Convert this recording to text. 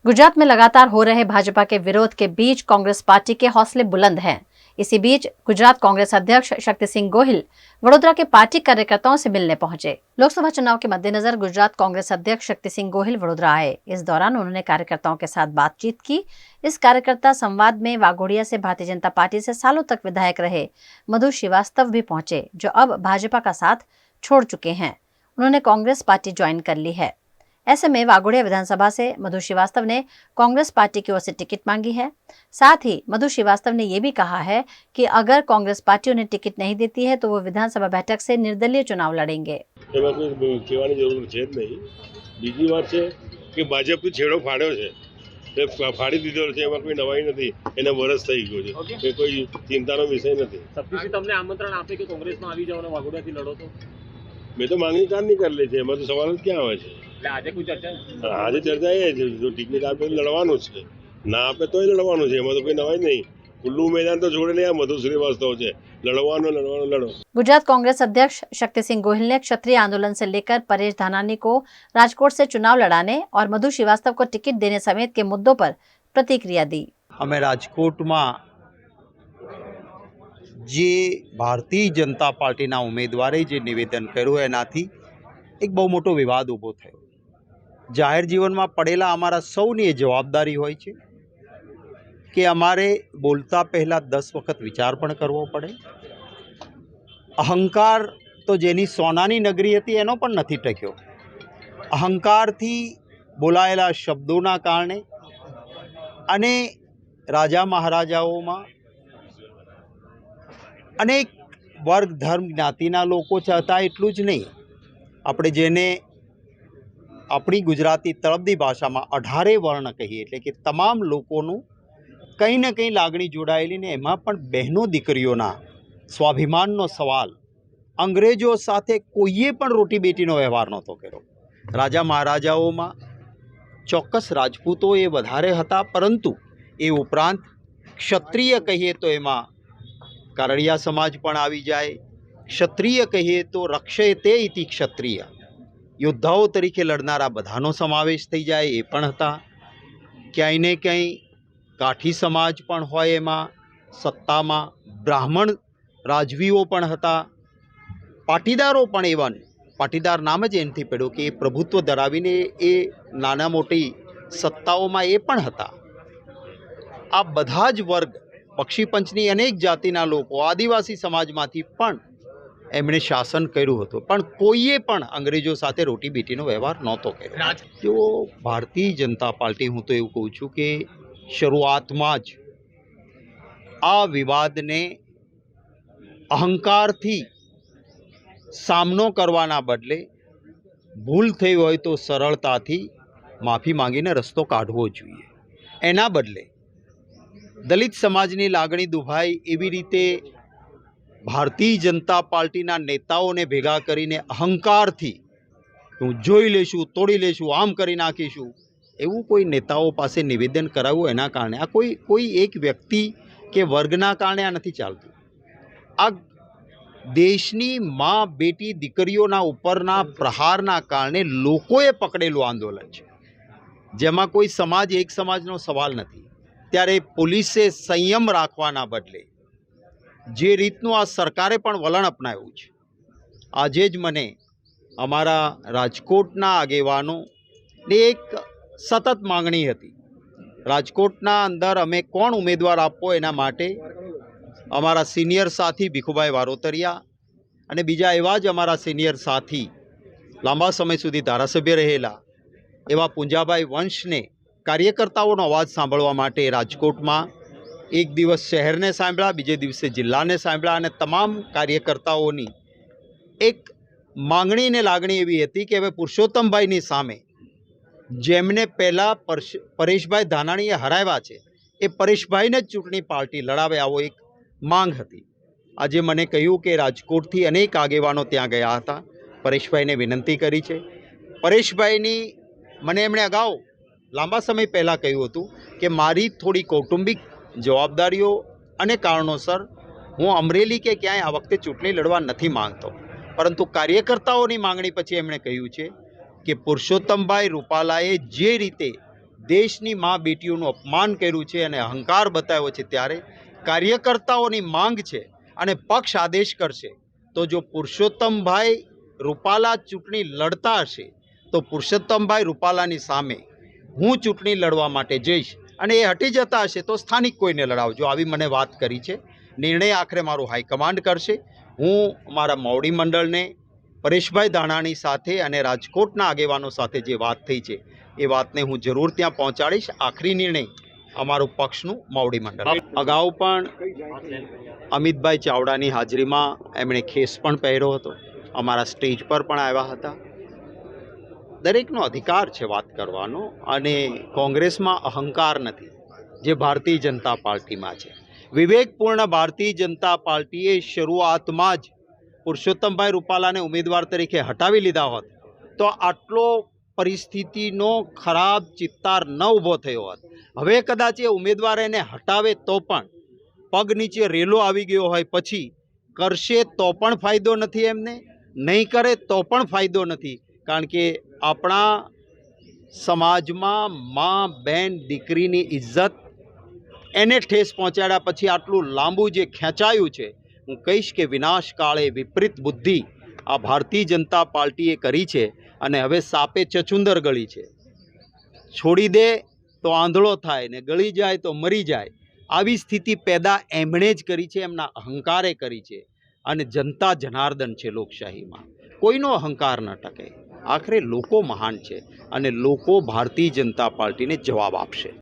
गुजरात में लगातार हो रहे भाजपा के विरोध के बीच कांग्रेस पार्टी के हौसले बुलंद हैं। इसी बीच गुजरात कांग्रेस अध्यक्ष शक्ति सिंह गोहिल वडोदरा के पार्टी कार्यकर्ताओं से मिलने पहुंचे। लोकसभा चुनाव के मद्देनजर गुजरात कांग्रेस अध्यक्ष शक्ति सिंह गोहिल वडोदरा आए। इस दौरान उन्होंने कार्यकर्ताओं के साथ बातचीत की। इस कार्यकर्ता संवाद में वाघोडिया से भारतीय जनता पार्टी से सालों तक विधायक रहे मधु श्रीवास्तव भी पहुंचे, जो अब भाजपा का साथ छोड़ चुके हैं। उन्होंने कांग्रेस पार्टी ज्वाइन कर ली है। ऐसे में वाघोडिया विधानसभा से मधु श्रीवास्तव ने कांग्रेस पार्टी की ओर से टिकट मांगी है। साथ ही मधु श्रीवास्तव ने यह भी कहा है कि अगर कांग्रेस पार्टी उन्हें टिकट नहीं देती है तो वो विधानसभा बैठक से निर्दलीय चुनाव लड़ेंगे। બીજી વાત છે કે ભાજપે છેડો ફાડ્યો છે, તે ફાડી દીધો છે, એમાં કોઈ નવાઈ નથી. એને વરસ થઈ ગયો છે, કે કોઈ ચિંતાનો વિષય નથી. શક્તિસિંહ તમને આમંત્રણ આપે કે કોંગ્રેસમાં આવી જાઓ અને વાઘોડિયાથી લડો તો? મેં તો માંગણી કારની કરેલી છે, એમાં તો સવાલ જ ક્યાં આવે છે. એટલે આજે કોઈ ચર્ચા? આજે ચર્ચા એ છે, જો ટિકિટ આપે લડવાનું છે, ના આપે તોય લડવાનું છે, એમાં તો કોઈ નવાઈ નહીં. खुल्लू मैदान तो छोड़े नहीं, मधु श्रीवास्तव से लड़ो। गुजरात कांग्रेस अध्यक्ष शक्ति सिंह गोहिल ने क्षत्रिय आंदोलन से लेकर परेश धानानी को राजकोट से चुनाव लड़ाने और मधु श्रीवास्तव को टिकट देने समेत के मुद्दों पर प्रतिक्रिया दी। हमें राजकोट में जे भारतीय जनता पार्टी उम्मीदवारे जे निवेदन कर्યું એનાથી एक बहु मोटो विवाद ऊभो थयो। जाहिर जीवन में पड़ेला अमारा सौनी जवाबदारी होय छे कि अमारे बोलता पहला 10 वखत विचार पण करवो पड़े। अहंकार तो जेनी सोनानी नगरी हती एनो पण नथी टक्यो। अहंकार थी बोलायेला शब्दोना कारणे अने राजा महाराजाओं में अनेक वर्ग धर्म ज्ञातिना लोको छता। एटलुं ज नहीं, आपणे जेने अपनी गुजराती तळपदी भाषा में 18 वर्ण कहीए, एटले कि तमाम लोकोनुं कहीं न कहीं लागणी जोड़ायेली ने एमां पण बहनों दीकरीओना स्वाभिमाननो सवाल अंग्रेजों साथे कोईए पण रोटी बेटीनो व्यवहार नहोतो कर्यो। राजा महाराजाओमां चौक्कस राजपूतो ए वधारे हता, परंतु ए उपरांत क्षत्रिय कहीए तो एमां कारड़िया समाज पण आवी जाए। क्षत्रिय कहीए तो रक्षयते इति क्षत्रिय, योद्धाओ तरीके लड़नारा बधानो समावेश थई जाए ए पण हता। क्यांय ने क्यांय काठी समाज पण होय, एमां सत्तामां ब्राह्मण राजवीओ पण हता। पाटीदारो पण एवा, पाटीदार नाम ज एनथी पड्यो कि प्रभुत्व धरावीने ए नाना मोटी सत्ताओमां ए पण हता। आ बधा ज वर्ग पक्षीपंचनी अनेक जातिना लोको आदिवासी समाजमांथी पण एमणे शासन कर्युं हतुं, पण कोईए पण अंग्रेजों साथे रोटी बेटीनो व्यवहार नहोतो कर्यो। जो भारतीय जनता पार्टी, हूँ तो एवुं कहूं छुं कि शुरुआत में ज आ विवाद ने अहंकार थी सामनो करवाना बदले भूल थई होय तो सरलता थी माफी मांगीने रस्तो काढवो जोईए। एना बदले दलित समाजनी लागणी दुभाई एवी रीते भारतीय जनता पार्टीना नेताओने भेगा करीने अहंकार थी हूँ जोई लेशुं, तोड़ी लेशुं, आम करी नाखीशुं, एवं कोई नेताओं पासे निवेदन कराव्યું एना कारणे आ कोई एक व्यक्ति के वर्गना कारणे आ नथी चालतुं। आ देशनी माँ बेटी दीकरीओना उपरना प्रहारना कारणे लोकोए पकड़ेलुं आंदोलन छे, जेमां कोई समाज एक समाजनो सवाल नथी। त्यारे पोलीसे संयम राखवाना बदले जे रीतनुं आ सरकारे पण वलण अपनाव्युं छे। आजे ज मने अमारा राजकोटना आगेवानो ने एक सतत मांगणी हती। राजकोटना अंदर अमे कोण उम्मीदवार आपवो एना माटे अमारा सीनियर साथी भीखुभाई वारोतरिया अने बीजा एवा ज अमारा सीनियर साथी लांबा समय सुधी धारासभ्य रहेला एवा पुंजाभाई वंशने कार्यकर्ताओनो अवाज सांभळवा माटे राजकोटमां एक दिवस शहरने सांभळ्या, बीजे दिवसे जिल्लाने सांभळ्या अने तमाम कार्यकर्ताओनी एक मांगणी ने लागणी एवी हती कि हवे पुरुषोत्तमभाईनी सामे जेमने पहला परेशभाई धानाणीए हराव्या छे ए परेशभाईने चूंटणी पार्टी लड़ावे, आवो एक मांग हती। आजे मने कह्युं कि राजकोटथी अनेक आगेवानो त्यां गया हता, परेशभाईने विनंती करी छे। परेशभाईनी मने एमणे अगाऊ लांबा समय पहला कह्युं हतुं कि मारी थोड़ी कौटुंबिक जवाबदारीओ अने कारणोसर हूँ अमरेली के क्यांय आ वखते चूंटणी लड़वा नथी मांगतो, परंतु कार्यकर्ताओनी मांगणी पछी एमणे कह्युं छे कि पुरुषोत्तमभाई रूपालाए जे रीते દેશની મા બેટીઓનું અપમાન કર્યું છે અને અહંકાર બતાવ્યો છે, ત્યારે કાર્યકર્તાઓની માંગ છે અને પક્ષ આદેશ કરશે તો જો પુરુષોત્તમભાઈ રૂપાલા ચૂંટણી લડતા હશે તો પુરુષોત્તમભાઈ રૂપાલાની સામે હું ચૂંટણી લડવા માટે જઈશ, અને એ હટી જતા હશે તો સ્થાનિક કોઈને લડાવજો, આવી મને વાત કરી છે. નિર્ણય આખરે મારું હાઈકમાન્ડ કરશે. હું મારા મોવડી મંડળને પરેશભાઈ ધાનાણી સાથે અને રાજકોટના આગેવાનો સાથે જે વાત થઈ છે એ વાતને હું જરૂર ત્યાં પહોંચાડીશ. આખરી નિર્ણય અમારું પક્ષનું મોવડી મંડળ. અગાઉ પણ અમિતભાઈ ચાવડાની હાજરીમાં એમણે ખેસ પણ પહેર્યો હતો, અમારા સ્ટેજ પર પણ આવ્યા હતા. દરેકનો અધિકાર છે વાત કરવાનો, અને કોંગ્રેસમાં અહંકાર નથી જે ભારતીય જનતા પાર્ટીમાં છે. વિવેકપૂર્ણ ભારતીય જનતા પાર્ટીએ શરૂઆતમાં જ પુરુષોત્તમભાઈ રૂપાલાને ઉમેદવાર તરીકે હટાવી લીધા હોત તો આટલો પરિસ્થિતિનો ખરાબ ચિત્તાર ન ઊભો થયો હોત. હવે કદાચ એ ઉમેદવાર એને હટાવે તો પણ પગ નીચે રેલો આવી ગયો હોય પછી કરશે તો પણ ફાયદો નથી, એમને નહીં કરે તો પણ ફાયદો નથી. કારણ કે આપણા સમાજમાં મા બેન દીકરીની ઇજ્જત એને ઠેસ પહોંચાડ્યા પછી આટલું લાંબુ જે ખેંચાયું છે, હું કહીશ કે વિનાશ કાળે વિપરીત બુદ્ધિ આ ભારતીય જનતા પાર્ટીએ કરી છે, અને હવે સાપે ચચુંદર ગળી છે. છોડી દે તો આંધળો થાય ને ગળી જાય તો મરી જાય, આવી સ્થિતિ પેદા એમણે જ કરી છે, એમના અહંકારે કરી છે. અને જનતા જનાર્દન છે લોકશાહીમાં, કોઈનો અહંકાર ન ટકે. આખરે લોકો મહાન છે અને લોકો ભારતીય જનતા પાર્ટીને જવાબ આપશે.